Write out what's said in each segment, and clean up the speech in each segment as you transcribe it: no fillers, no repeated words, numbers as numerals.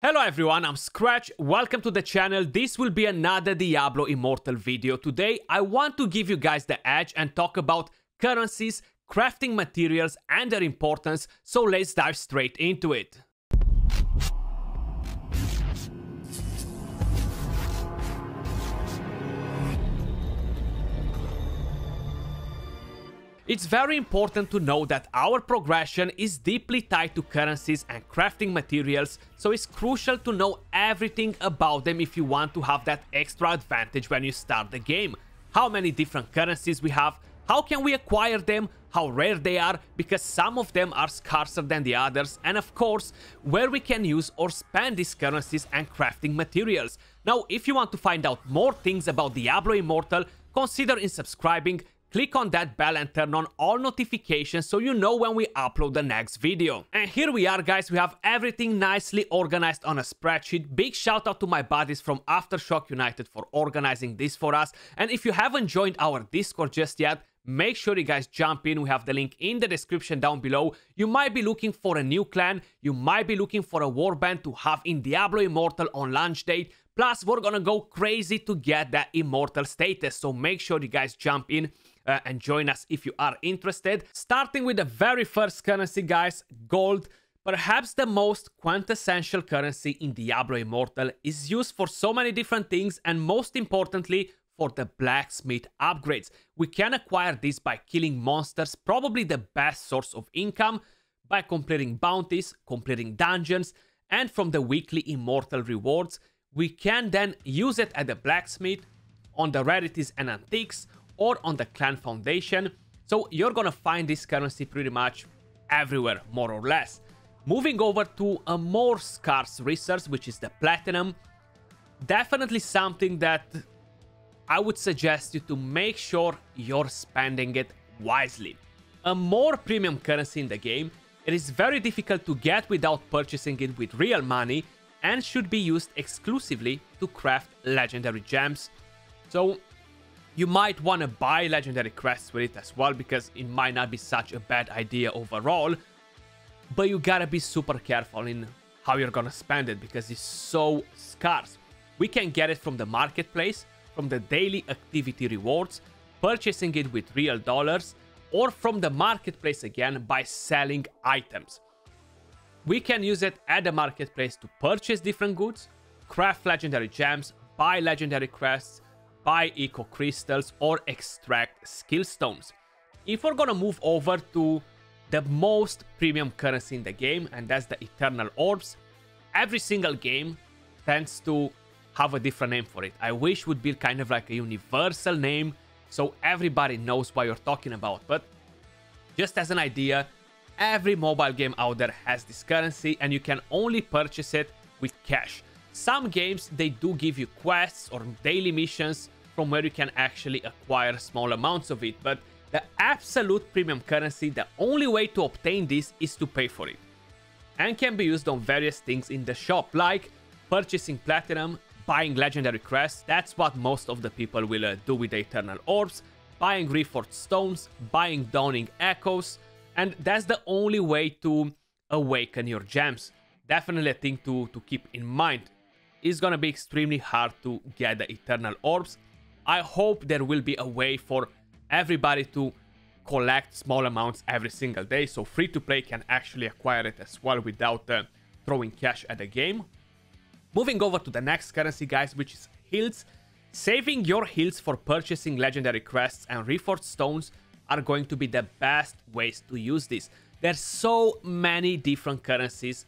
Hello everyone, I'm Skratch, welcome to the channel. This will be another Diablo Immortal video. Today I want to give you guys the edge and talk about currencies, crafting materials and their importance, so let's dive straight into it. It's very important to know that our progression is deeply tied to currencies and crafting materials, so it's crucial to know everything about them if you want to have that extra advantage when you start the game. How many different currencies we have, how can we acquire them, how rare they are, because some of them are scarcer than the others, and of course, where we can use or spend these currencies and crafting materials. Now, if you want to find out more things about Diablo Immortal, consider in subscribing. Click on that bell and turn on all notifications so you know when we upload the next video. And here we are guys, we have everything nicely organized on a spreadsheet. Big shout out to my buddies from Aftershock United for organizing this for us. And if you haven't joined our Discord just yet, make sure you guys jump in. We have the link in the description down below. You might be looking for a new clan, you might be looking for a warband to have in Diablo Immortal on launch date. Plus, we're gonna go crazy to get that immortal status, so make sure you guys jump in and join us if you are interested. Starting with the very first currency, guys, gold. Perhaps the most quintessential currency in Diablo Immortal, is used for so many different things, and most importantly, for the blacksmith upgrades. We can acquire this by killing monsters, probably the best source of income, by completing bounties, completing dungeons, and from the weekly immortal rewards. We can then use it at the blacksmith, on the rarities and antiques, or on the clan foundation. So you're gonna find this currency pretty much everywhere, more or less. Moving over to a more scarce resource, which is the platinum. Definitely something that I would suggest you to make sure you're spending it wisely. A more premium currency in the game, it is very difficult to get without purchasing it with real money, and should be used exclusively to craft legendary gems. So you might want to buy legendary crests with it as well, because it might not be such a bad idea overall, but you gotta be super careful in how you're gonna spend it, because it's so scarce. We can get it from the marketplace, from the daily activity rewards, purchasing it with real dollars, or from the marketplace again by selling items. We can use it at the marketplace to purchase different goods, craft legendary gems, buy legendary crests, buy eco crystals, or extract skill stones. If we're gonna move over to the most premium currency in the game, and that's the eternal orbs, every single game tends to have a different name for it. I wish would be kind of like a universal name so everybody knows what you're talking about, but just as an idea, every mobile game out there has this currency, and you can only purchase it with cash. Some games, they do give you quests or daily missions from where you can actually acquire small amounts of it, but the absolute premium currency, the only way to obtain this is to pay for it, and can be used on various things in the shop, like purchasing platinum, buying legendary crests. That's what most of the people will do with the eternal orbs, buying reforged stones, buying dawning echoes, and that's the only way to awaken your gems. Definitely a thing to keep in mind. It's gonna be extremely hard to get the eternal orbs. I hope there will be a way for everybody to collect small amounts every single day, so free to play can actually acquire it as well without throwing cash at the game. Moving over to the next currency, guys, which is heals. Saving your heals for purchasing legendary crests and reforged stones are going to be the best ways to use this. There's so many different currencies.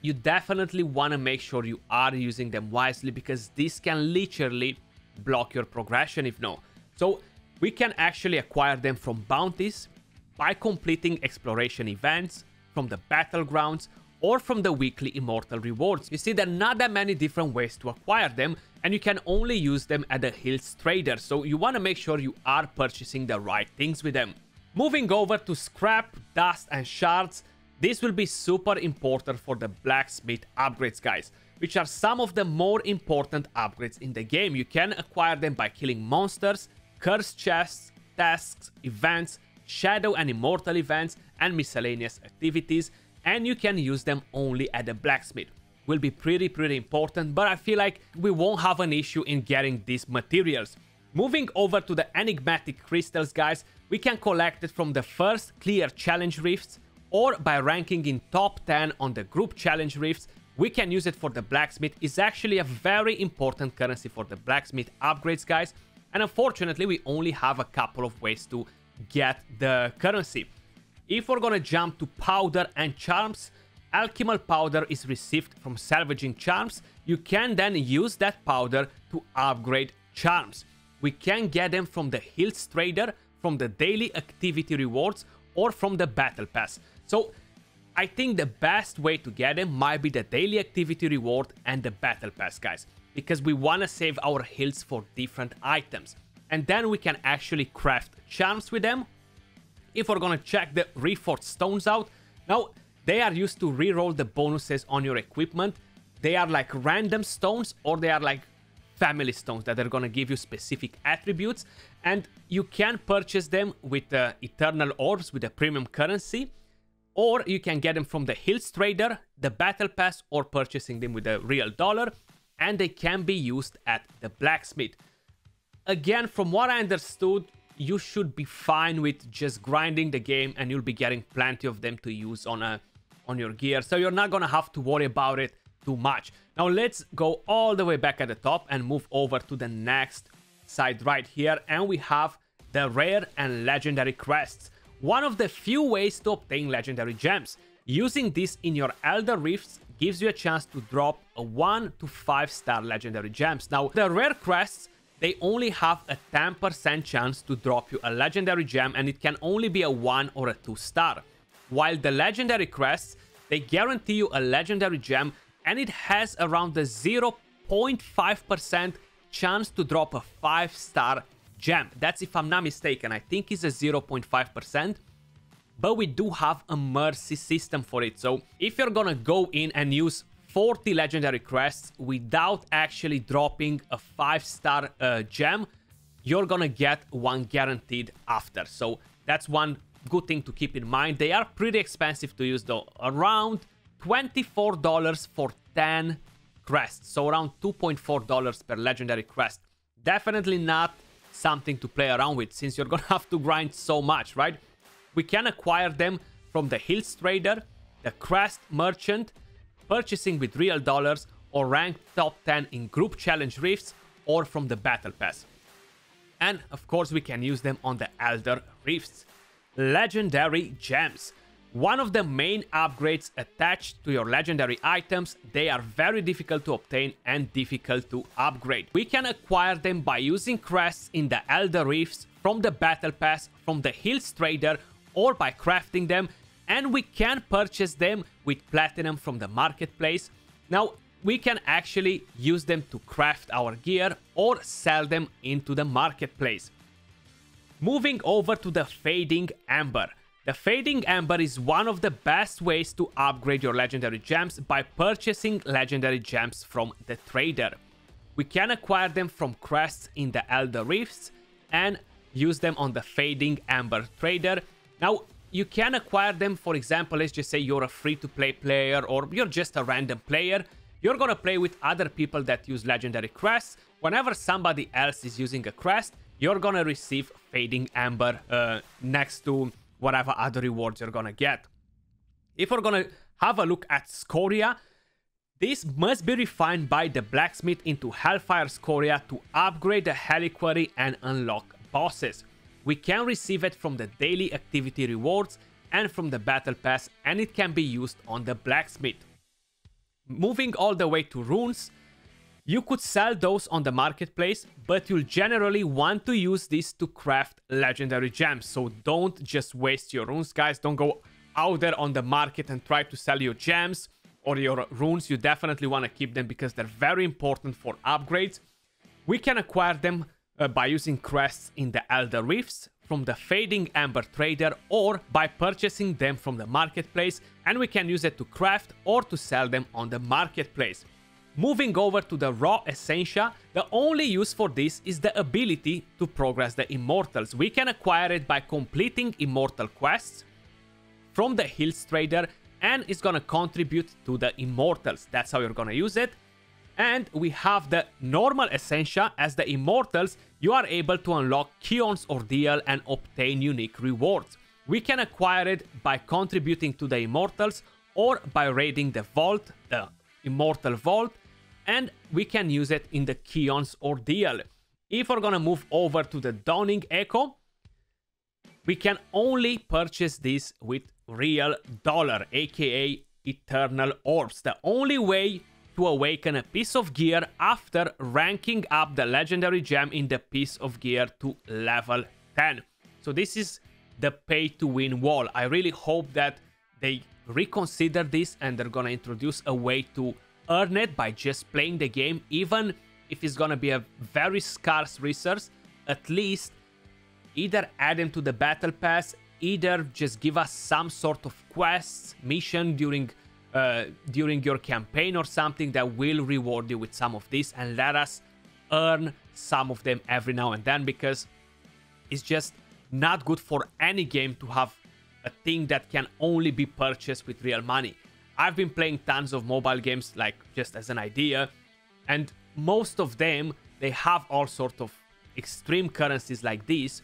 You definitely want to make sure you are using them wisely, because this can literally block your progression if no. So we can actually acquire them from bounties, by completing exploration events, from the battlegrounds, or from the weekly immortal rewards. You see, there are not that many different ways to acquire them, and you can only use them at the hills trader, so you want to make sure you are purchasing the right things with them. Moving over to scrap, dust and shards, this will be super important for the blacksmith upgrades, guys, which are some of the more important upgrades in the game. You can acquire them by killing monsters, cursed chests, tasks, events, shadow and immortal events, and miscellaneous activities, and you can use them only at the blacksmith. will be pretty important, but I feel like we won't have an issue in getting these materials. Moving over to the enigmatic crystals, guys, we can collect it from the first clear challenge rifts, or by ranking in top 10 on the group challenge rifts. We can use it for the blacksmith. It's actually a very important currency for the blacksmith upgrades, guys, and unfortunately we only have a couple of ways to get the currency. If we're gonna jump to powder and charms, alchemical powder is received from salvaging charms. You can then use that powder to upgrade charms. We can get them from the Hills Trader, from the daily activity rewards, or from the battle pass. So I think the best way to get them might be the daily activity reward and the battle pass, guys, because we want to save our hills for different items, and then we can actually craft charms with them. If we're gonna check the reforged stones out, now they are used to reroll the bonuses on your equipment. They are like random stones, or they are like family stones that are gonna give you specific attributes, and you can purchase them with the eternal orbs with the premium currency, or you can get them from the Hills Trader, the battle pass, or purchasing them with the real dollar, and they can be used at the blacksmith. Again, from what I understood, you should be fine with just grinding the game, and you'll be getting plenty of them to use on your gear, so you're not gonna have to worry about it too much. Now let's go all the way back at the top and move over to the next side right here, and we have the rare and legendary crests. One of the few ways to obtain legendary gems. Using this in your Elder Rifts gives you a chance to drop a 1 to 5 star legendary gems. Now the rare crests, they only have a 10% chance to drop you a legendary gem, and it can only be a 1 or a 2 star. While the legendary crests, they guarantee you a legendary gem, and it has around the 0.5% chance to drop a 5 star gem. That's, if I'm not mistaken, I think it's a 0.5%, but we do have a mercy system for it. So if you're gonna go in and use 40 legendary crests without actually dropping a 5 star gem, you're gonna get one guaranteed after. So that's one good thing to keep in mind. They are pretty expensive to use though, around $24 for 10 crests, so around $2.4 per legendary crest. Definitely not something to play around with, since you're gonna have to grind so much, right? We can acquire them from the Hills Trader, the Crest Merchant, purchasing with real dollars, or ranked top 10 in group challenge rifts, or from the battle pass. And of course we can use them on the Elder Rifts. Legendary gems. One of the main upgrades attached to your legendary items. They are very difficult to obtain and difficult to upgrade. We can acquire them by using crests in the Elder Rifts, from the battle pass, from the Hills Trader, or by crafting them, and we can purchase them with platinum from the marketplace. Now we can actually use them to craft our gear or sell them into the marketplace. Moving over to the Fading Amber. The Fading Amber is one of the best ways to upgrade your legendary gems by purchasing legendary gems from the trader. We can acquire them from crests in the Elder Rifts and use them on the Fading Amber trader. Now, you can acquire them, for example, let's just say you're a free-to-play player, or you're just a random player. You're gonna play with other people that use legendary crests. Whenever somebody else is using a crest, you're gonna receive Fading Amber next to whatever other rewards you're gonna get. If we're gonna have a look at Scoria, this must be refined by the blacksmith into Hellfire Scoria to upgrade the Reliquary and unlock bosses. We can receive it from the daily activity rewards and from the battle pass, and it can be used on the blacksmith. Moving all the way to runes, you could sell those on the marketplace, but you'll generally want to use this to craft legendary gems. So don't just waste your runes, guys. Don't go out there on the market and try to sell your gems or your runes. You definitely want to keep them because they're very important for upgrades. We can acquire them by using crests in the Elder Rifts, from the Fading Amber trader, or by purchasing them from the marketplace, and we can use it to craft or to sell them on the marketplace. Moving over to the Raw Essentia, the only use for this is the ability to progress the Immortals. We can acquire it by completing Immortal quests from the Hills Trader, and it's gonna contribute to the Immortals. That's how you're gonna use it. And we have the normal Essentia. As the Immortals, you are able to unlock Keon's Ordeal and obtain unique rewards. We can acquire it by contributing to the Immortals or by raiding the vault, the Immortal Vault, and we can use it in the Keon's Ordeal. If we're gonna move over to the Dawning Echo, we can only purchase this with real dollar, aka Eternal Orbs. The only way to awaken a piece of gear after ranking up the legendary gem in the piece of gear to level 10. So this is the pay to win wall. I really hope that they reconsider this and they're gonna introduce a way to earn it by just playing the game, even if it's gonna be a very scarce resource. At least either add them to the battle pass, either just give us some sort of quests, mission during your campaign or something that will reward you with some of this, and let us earn some of them every now and then, because it's just not good for any game to have a thing that can only be purchased with real money. I've been playing tons of mobile games, like just as an idea, and most of them, they have all sorts of extreme currencies like this,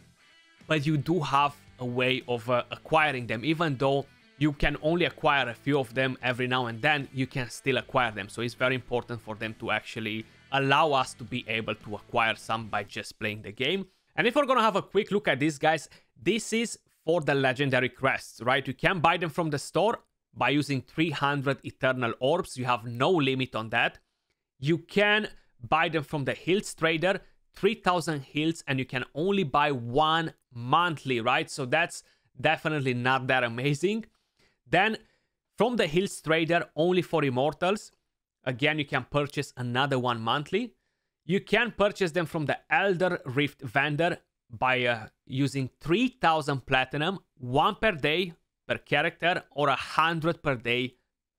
but you do have a way of acquiring them. Even though you can only acquire a few of them every now and then, you can still acquire them. So it's very important for them to actually allow us to be able to acquire some by just playing the game. And if we're gonna have a quick look at this, guys, this is for the legendary crests, right? You can buy them from the store by using 300 Eternal Orbs. You have no limit on that. You can buy them from the Hills Trader, 3000 Hills, and you can only buy one monthly, right? So that's definitely not that amazing. Then from the Hills Trader, only for Immortals, again, you can purchase another one monthly. You can purchase them from the Elder Rift vendor by using 3000 Platinum, 1 per day per character, or 100 per day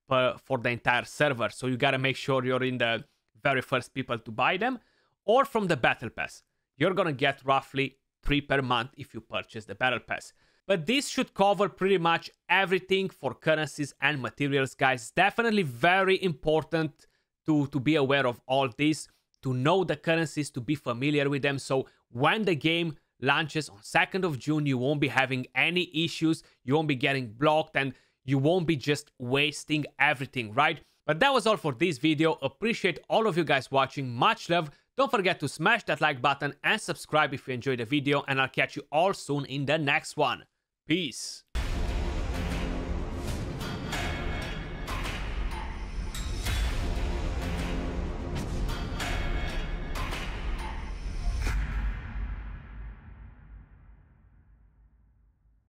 for the entire server. So you gotta make sure you're in the very first people to buy them. Or from the Battle Pass. You're gonna get roughly 3 per month if you purchase the Battle Pass. But this should cover pretty much everything for currencies and materials, guys. Definitely very important to be aware of all this, to know the currencies, to be familiar with them. So when the game launches on 2nd of June, you won't be having any issues, you won't be getting blocked, and you won't be just wasting everything, right? But that was all for this video. Appreciate all of you guys watching. Much love. Don't forget to smash that like button and subscribe if you enjoyed the video, and I'll catch you all soon in the next one. Peace.